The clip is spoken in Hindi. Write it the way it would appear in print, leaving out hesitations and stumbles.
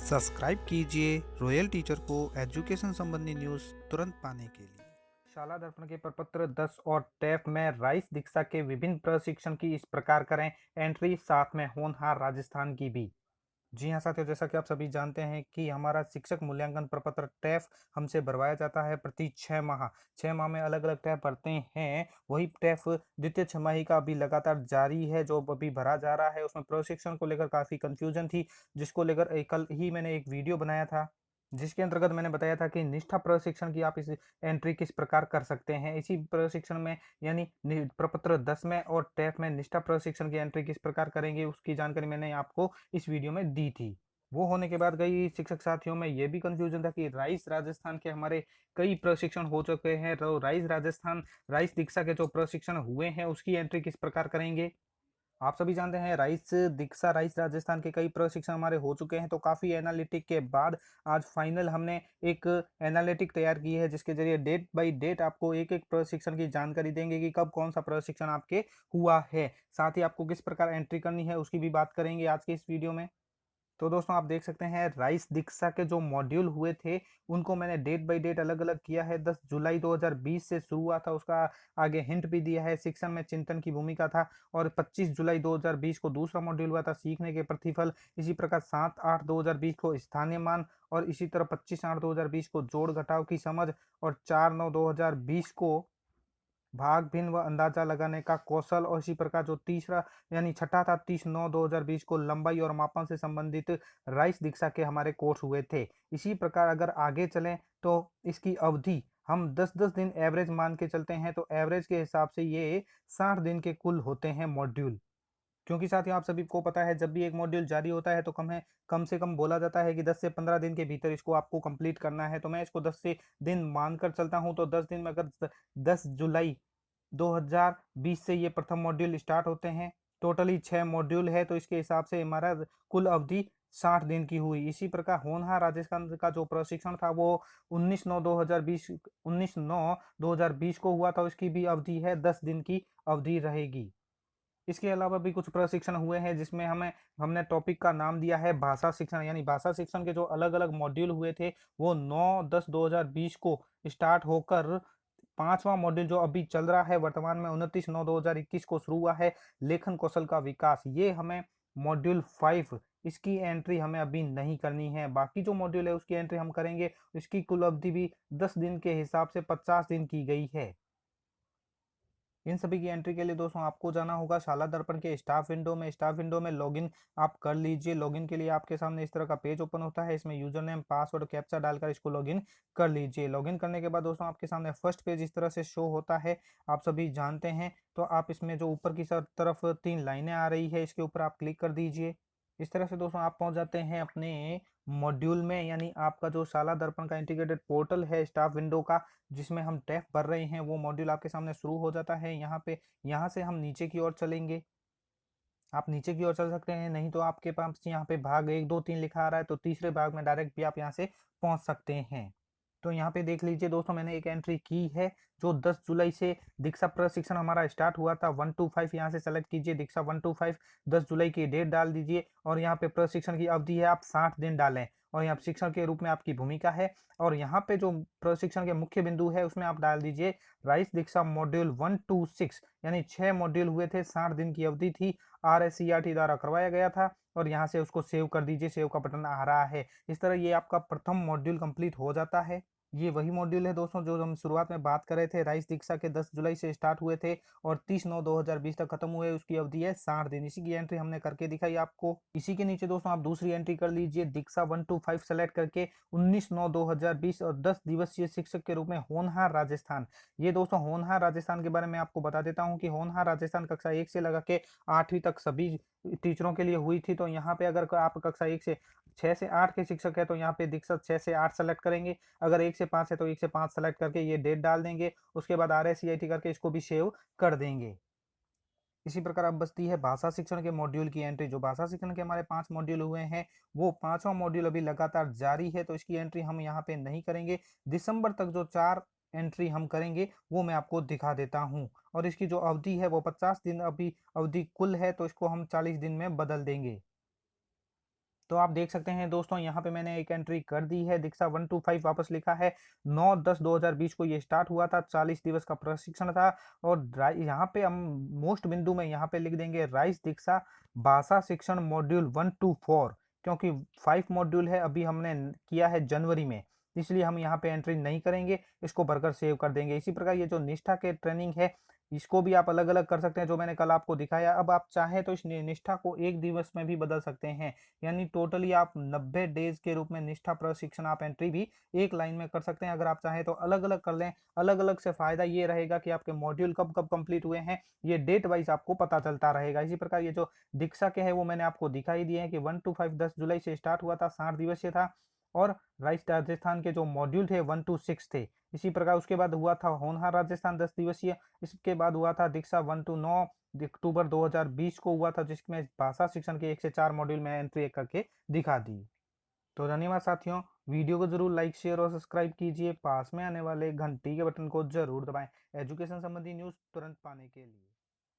सब्सक्राइब कीजिए रॉयल टीचर को एजुकेशन संबंधी न्यूज़ तुरंत पाने के लिए। शाला दर्पण के प्रपत्र 10 और टैफ में राइस दीक्षा के विभिन्न प्रशिक्षण की इस प्रकार करें एंट्री, साथ में होनहार राजस्थान की भी। जी हाँ साथियों, जैसा कि आप सभी जानते हैं कि हमारा शिक्षक मूल्यांकन प्रपत्र टैफ हमसे भरवाया जाता है प्रति 6 माह। 6 माह में अलग अलग टैफ भरते हैं। वही टैफ द्वितीय छमाही का अभी लगातार जारी है, जो अभी भरा जा रहा है। उसमें प्रशिक्षण को लेकर काफ़ी कंफ्यूजन थी, जिसको लेकर कल ही मैंने एक वीडियो बनाया था, जिसके अंतर्गत मैंने बताया था कि निष्ठा प्रशिक्षण की आप इस एंट्री किस प्रकार कर सकते हैं। इसी प्रशिक्षण में यानी प्रपत्र 10 में और टैफ में निष्ठा प्रशिक्षण की एंट्री किस प्रकार करेंगे, उसकी जानकारी मैंने आपको इस वीडियो में दी थी। वो होने के बाद कई शिक्षक साथियों में ये भी कंफ्यूजन था कि राइस राजस्थान के हमारे कई प्रशिक्षण हो चुके हैं, तो राइस राजस्थान राइस दीक्षा के जो प्रशिक्षण हुए हैं उसकी एंट्री किस प्रकार करेंगे। आप सभी जानते हैं राइस दीक्षा राइस राजस्थान के कई प्रशिक्षण हमारे हो चुके हैं, तो काफ़ी एनालिटिक के बाद आज फाइनल हमने एक एनालिटिक तैयार की है, जिसके जरिए डेट बाय डेट आपको एक एक प्रशिक्षण की जानकारी देंगे कि कब कौन सा प्रशिक्षण आपके हुआ है। साथ ही आपको किस प्रकार एंट्री करनी है उसकी भी बात करेंगे आज के इस वीडियो में। तो दोस्तों आप देख सकते हैं राइस दीक्षा के जो मॉड्यूल हुए थे उनको मैंने डेट बाय डेट अलग अलग किया है। 10 जुलाई 2020 से शुरू हुआ था, उसका आगे हिंट भी दिया है। शिक्षण में चिंतन की भूमिका था। और 25 जुलाई 2020 को दूसरा मॉड्यूल हुआ था, सीखने के प्रतिफल। इसी प्रकार 7/8/2020 को स्थानीय मान, और इसी तरह 25/8/2020 को जोड़ घटाव की समझ, और 4/9/2020 को भाग भिन्न व अंदाजा लगाने का कौशल। और इसी प्रकार जो तीसरा यानी छठा था 30/9/2020 को लंबाई और मापन से संबंधित राइस दीक्षा के हमारे कोर्स हुए थे। इसी प्रकार अगर आगे चलें तो इसकी अवधि हम 10-10 दिन एवरेज मान के चलते हैं, तो एवरेज के हिसाब से ये 60 दिन के कुल होते हैं मॉड्यूल। क्योंकि साथियों आप सभी को पता है जब भी एक मॉड्यूल जारी होता है तो कम से कम बोला जाता है कि 10 से 15 दिन के भीतर इसको आपको कंप्लीट करना है। तो मैं इसको 10 से दिन मानकर चलता हूं, तो 10 दिन में अगर 10 जुलाई 2020 से ये प्रथम मॉड्यूल स्टार्ट होते हैं, टोटली 6 मॉड्यूल है, तो इसके हिसाब से हमारा कुल अवधि 60 दिन की हुई। इसी प्रकार होनहार राजस्थान का जो प्रशिक्षण था वो 19/9/2020 को हुआ था, उसकी भी अवधि है 10 दिन की अवधि रहेगी। इसके अलावा भी कुछ प्रशिक्षण हुए हैं जिसमें हमने टॉपिक का नाम दिया है भाषा शिक्षण। यानी भाषा शिक्षण के जो अलग अलग मॉड्यूल हुए थे वो 9/10/2020 को स्टार्ट होकर पांचवा मॉड्यूल जो अभी चल रहा है वर्तमान में 29/9/2021 को शुरू हुआ है, लेखन कौशल का विकास। ये हमें मॉड्यूल 5 इसकी एंट्री हमें अभी नहीं करनी है। बाकी जो मॉड्यूल है उसकी एंट्री हम करेंगे। इसकी कुल अवधि भी 10 दिन के हिसाब से 50 दिन की गई है। इन सभी की एंट्री के लिए दोस्तों आपको जाना होगा शाला दर्पण के स्टाफ विंडो में लॉगिन आप कर लीजिए। लॉगिन के लिए आपके सामने इस तरह का पेज ओपन होता है। इसमें यूजर नेम, पासवर्ड, कैप्चा डालकर इसको लॉगिन कर लीजिए। लॉगिन करने के बाद दोस्तों आपके सामने फर्स्ट पेज इस तरह से शो होता है, आप सभी जानते हैं। तो आप इसमें जो ऊपर की तरफ 3 लाइनें आ रही है, इसके ऊपर आप क्लिक कर दीजिए। इस तरह से दोस्तों आप पहुंच जाते हैं अपने मॉड्यूल में, यानी आपका जो शाला दर्पण का इंटीग्रेटेड पोर्टल है स्टाफ विंडो का, जिसमें हम टैफ भर रहे हैं, वो मॉड्यूल आपके सामने शुरू हो जाता है। यहाँ से हम नीचे की ओर चलेंगे। आप नीचे की ओर चल सकते हैं, नहीं तो आपके पास यहाँ पे भाग 1 2 3 लिखा आ रहा है, तो तीसरे भाग में डायरेक्ट भी आप यहाँ से पहुँच सकते हैं। तो यहाँ पे देख लीजिए दोस्तों, मैंने एक एंट्री की है जो 10 जुलाई से दीक्षा प्रशिक्षण हमारा स्टार्ट हुआ था। 1 to 5 यहाँ से सेलेक्ट कीजिए, दीक्षा 1 to 5 10 जुलाई की डेट डाल दीजिए, और यहाँ पे प्रशिक्षण की अवधि है आप 60 दिन डालें, और यहाँ शिक्षण के रूप में आपकी भूमिका है। और यहाँ पे जो प्रशिक्षण के मुख्य बिंदु है उसमें आप डाल दीजिए राइस दीक्षा मॉड्यूल 1 to 6, यानी 6 मॉड्यूल हुए थे, 60 दिन की अवधि थी, RSCRT द्वारा करवाया गया था। और यहाँ से उसको सेव कर दीजिए, सेव का बटन आ रहा है। इस तरह ये आपका प्रथम मॉड्यूल कंप्लीट हो जाता है। ये वही मॉड्यूल है दोस्तों जो हम शुरुआत में बात कर रहे थे, राइस दीक्षा के 10 जुलाई से स्टार्ट हुए थे और 30/9/2020 तक खत्म हुए। उसकी अवधि है 60 दिन। इसी की एंट्री हमने करके दिखाई आपको। इसी के नीचे दोस्तों आप दूसरी एंट्री कर लीजिए, दीक्षा 1 to 5 सेलेक्ट करके 19/9/2020 और 10 दिवसीय शिक्षक के रूप में होनहार राजस्थान। ये दोस्तों होनहार राजस्थान के बारे में आपको बता देता हूँ कि होनहार राजस्थान कक्षा 1 से लगा के 8वीं तक सभी टीचरों के लिए हुई थी। तो यहाँ पे अगर आप कक्षा 1 से 6 से 8 के शिक्षक है तो यहाँ पे दीक्षा 6 से 8 सेलेक्ट करेंगे। अगर 1 से 5 है तो 1 से 5 सेलेक्ट करके ये डेट डाल देंगे। उसके बाद RSCIT करके इसको भी सेव कर देंगे। इसी प्रकार अब बचती है भाषा शिक्षण के मॉड्यूल की एंट्री। जो भाषा शिक्षण के हमारे 5 मॉड्यूल हुए हैं वो पांचवा मॉड्यूल अभी लगातार जारी है, तो इसकी एंट्री हम यहाँ पे नहीं करेंगे। दिसंबर तक जो 4 एंट्री हम करेंगे वो मैं आपको दिखा देता हूँ। और इसकी जो अवधि है वो 50 दिन अभी अवधि कुल है, तो इसको हम 40 दिन में बदल देंगे। तो आप देख सकते हैं दोस्तों, यहाँ पे मैंने एक एंट्री कर दी है, दीक्षा 125 वापस लिखा है। 9/10/2020 को ये स्टार्ट हुआ था, 40 दिवस का प्रशिक्षण था। और यहाँ पे हम मोस्ट बिंदु में यहाँ पे लिख देंगे राइस दीक्षा भाषा शिक्षण मॉड्यूल 1 to 4, क्योंकि 5 मॉड्यूल है, अभी हमने किया है जनवरी में, इसलिए हम यहाँ पे एंट्री नहीं करेंगे, इसको भरकर सेव कर देंगे। इसी प्रकार ये जो निष्ठा के ट्रेनिंग है, इसको भी आप अलग अलग कर सकते हैं, जो मैंने कल आपको दिखाया। अब आप चाहें तो इस निष्ठा को एक दिवस में भी बदल सकते हैं, यानी टोटली आप 90 डेज के रूप में निष्ठा प्रशिक्षण आप एंट्री भी एक लाइन में कर सकते हैं। अगर आप चाहें तो अलग अलग कर लें, अलग अलग से फायदा ये रहेगा कि आपके मॉड्यूल कब कब कंप्लीट हुए हैं, ये डेट वाइज आपको पता चलता रहेगा। इसी प्रकार ये जो दीक्षा के है वो मैंने आपको दिखाई दिए हैं कि 1 to 5 10 जुलाई से स्टार्ट हुआ था, 60 दिवसीय था। और राजस्थान के जो मॉड्यूल थे 1 to 6 थे। इसी प्रकार उसके बाद हुआ था होनहार राजस्थान 10 दिवसीय। इसके बाद हुआ था दीक्षा 1 to 9 अक्टूबर 2020 को हुआ था, जिसमें भाषा शिक्षण के 1 से 4 मॉड्यूल में एंट्री एक करके दिखा दी। तो धन्यवाद साथियों, वीडियो को जरूर लाइक शेयर और सब्सक्राइब कीजिए, पास में आने वाले घंटी के बटन को जरूर दबाएं एजुकेशन संबंधी न्यूज़ तुरंत पाने के लिए।